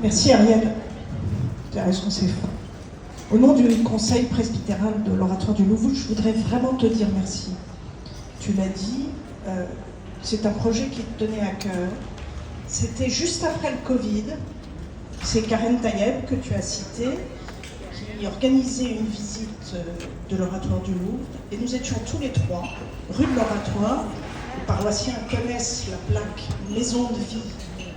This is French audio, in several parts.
Merci Ariel. Tu as raison, c'est fort. Au nom du Conseil presbytéral de l'Oratoire du Louvre, je voudrais vraiment te dire merci. Tu l'as dit, c'est un projet qui te tenait à cœur. C'était juste après le Covid. C'est Karen Tayeb, que tu as citée, qui organisait une visite de l'Oratoire du Louvre. Et nous étions tous les trois, rue de l'Oratoire. Les paroissiens connaissent la plaque Maison de vie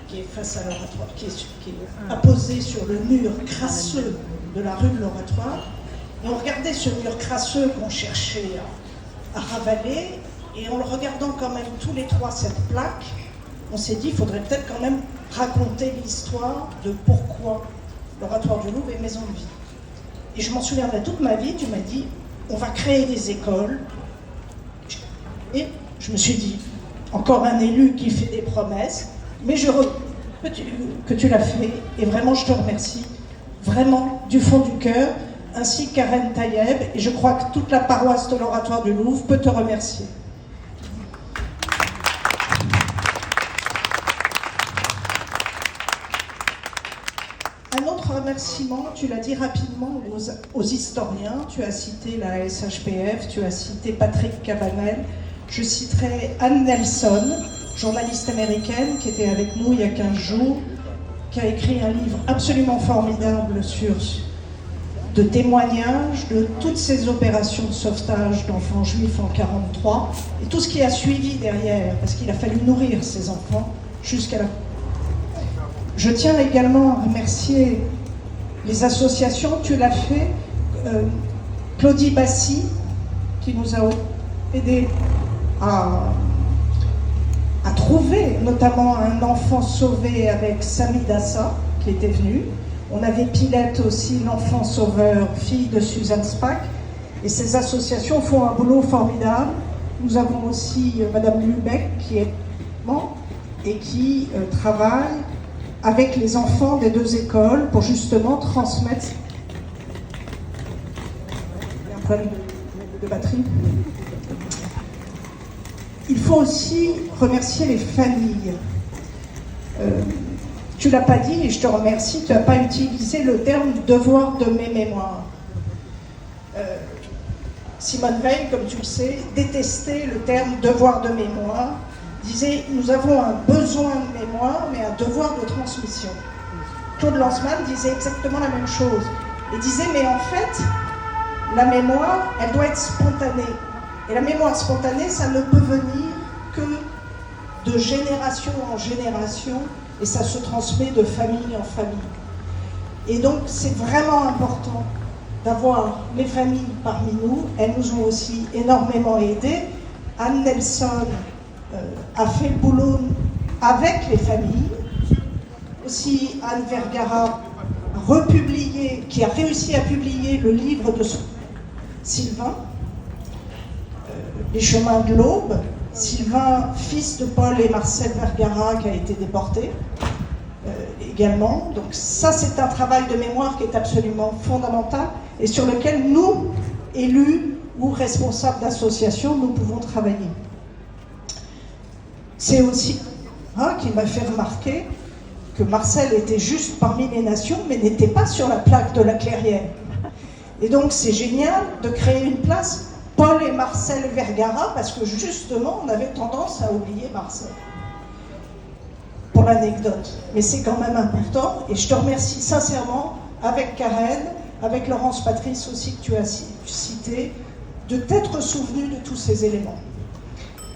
qui est face à l'Oratoire, qui est apposée sur le mur crasseux de la rue de l'Oratoire. Et on regardait ce mur crasseux qu'on cherchait à ravaler. Et en le regardant quand même tous les trois, cette plaque, on s'est dit, il faudrait peut-être quand même raconter l'histoire de pourquoi l'Oratoire du Louvre est Maison de vie. Et je m'en souviendrai toute ma vie, tu m'as dit, on va créer des écoles. Et je me suis dit, encore un élu qui fait des promesses, mais que tu l'as fait, et vraiment je te remercie, vraiment du fond du cœur, ainsi que Karen Tayeb, et je crois que toute la paroisse de l'Oratoire du Louvre peut te remercier. Un autre remerciement, tu l'as dit rapidement aux historiens, tu as cité la SHPF, tu as cité Patrick Cabanel, je citerai Anne Nelson, journaliste américaine qui était avec nous il y a 15 jours, qui a écrit un livre absolument formidable de témoignages de toutes ces opérations de sauvetage d'enfants juifs en 1943 et tout ce qui a suivi derrière, parce qu'il a fallu nourrir ces enfants jusqu'à la... Je tiens également à remercier les associations, tu l'as fait, Claudie Bassi, qui nous a aidé à trouver notamment un enfant sauvé avec Sami Dassa, qui était venu. On avait Pilette aussi, l'enfant sauveur, fille de Suzanne Spack. Et ces associations font un boulot formidable. Nous avons aussi Madame Lubeck, qui est membre et qui travaille avec les enfants des deux écoles pour justement transmettre... Il y a un problème de batterie. Il faut aussi remercier les familles. Tu ne l'as pas dit et je te remercie, tu n'as pas utilisé le terme « devoir de mes mémoires ». Simone Veil, comme tu le sais, détestait le terme « devoir de mémoire », disait « nous avons un besoin de mémoire, mais un devoir de transmission ». Claude Lanzmann disait exactement la même chose. Il disait « mais en fait, la mémoire, elle doit être spontanée ». Et la mémoire spontanée, ça ne peut venir que de génération en génération, et ça se transmet de famille en famille. Et donc, c'est vraiment important d'avoir les familles parmi nous. Elles nous ont aussi énormément aidés. Anne Nelson a fait le boulot avec les familles. Aussi, Anne Vergara a republié, qui a réussi à publier le livre de Sylvain, Les chemins de l'aube. Sylvain, fils de Paul et Marcel Vergara, qui a été déporté également. Donc ça, c'est un travail de mémoire qui est absolument fondamental et sur lequel nous, élus ou responsables d'associations, nous pouvons travailler. C'est aussi qui m'a fait remarquer que Marcel était juste parmi les nations, mais n'était pas sur la plaque de la Clairière. Et donc c'est génial de créer une place Paul et Marcel Vergara, parce que justement, on avait tendance à oublier Marcel. Pour l'anecdote. Mais c'est quand même important, et je te remercie sincèrement, avec Karen, avec Laurence Patrice aussi, que tu as cité, de t'être souvenu de tous ces éléments.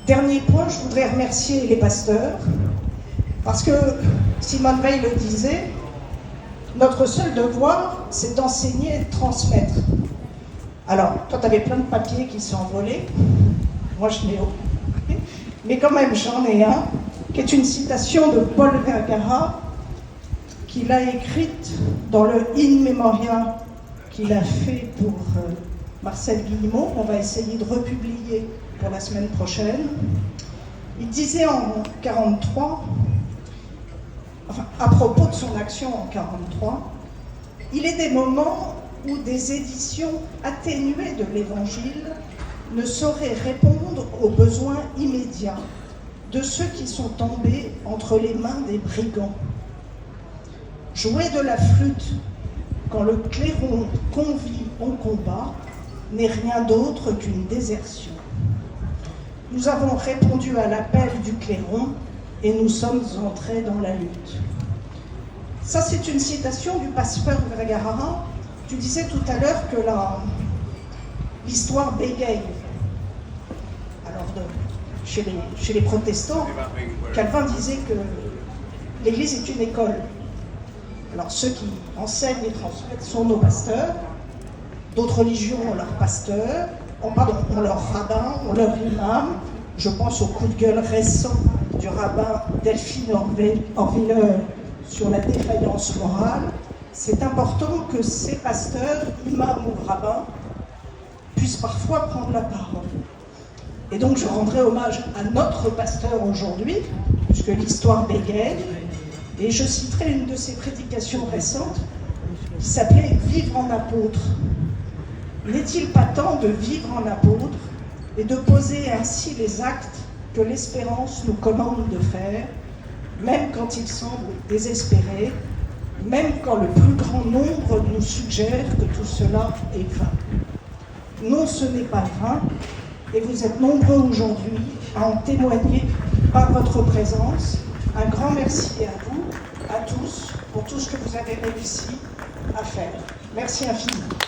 Dernier point, je voudrais remercier les pasteurs, parce que Simone Veil le disait, notre seul devoir, c'est d'enseigner et de transmettre. Alors, toi, tu avais plein de papiers qui sont envolés. Moi, je n'ai aucun. Mais quand même, j'en ai un, qui est une citation de Paul Vergara, qu'il a écrite dans le In Memoria qu'il a fait pour Marcel Guillemot. On va essayer de republier pour la semaine prochaine. Il disait en 1943, enfin, à propos de son action en 1943, il est des moments où des éditions atténuées de l'Évangile ne sauraient répondre aux besoins immédiats de ceux qui sont tombés entre les mains des brigands. Jouer de la flûte quand le clairon convie au combat n'est rien d'autre qu'une désertion. Nous avons répondu à l'appel du clairon et nous sommes entrés dans la lutte. Ça, c'est une citation du pasteur Vergara. Tu disais tout à l'heure que l'histoire bégaye. Alors, chez les protestants, Calvin disait que l'Église est une école. Alors, ceux qui enseignent et transmettent sont nos pasteurs. D'autres religions ont leurs pasteurs, ont leurs rabbins, ont leurs imams. Je pense au coup de gueule récent du rabbin Delphine Orvilleur sur la défaillance morale. C'est important que ces pasteurs, imams ou rabbins, puissent parfois prendre la parole. Et donc je rendrai hommage à notre pasteur aujourd'hui, puisque l'histoire bégaye, et je citerai une de ses prédications récentes qui s'appelait « Vivre en apôtre ». N'est-il pas temps de vivre en apôtre et de poser ainsi les actes que l'espérance nous commande de faire, même quand il semble désespéré, même quand le plus grand nombre nous suggère que tout cela est vain? Non, ce n'est pas vain, et vous êtes nombreux aujourd'hui à en témoigner par votre présence. Un grand merci à vous, à tous, pour tout ce que vous avez réussi à faire. Merci infiniment.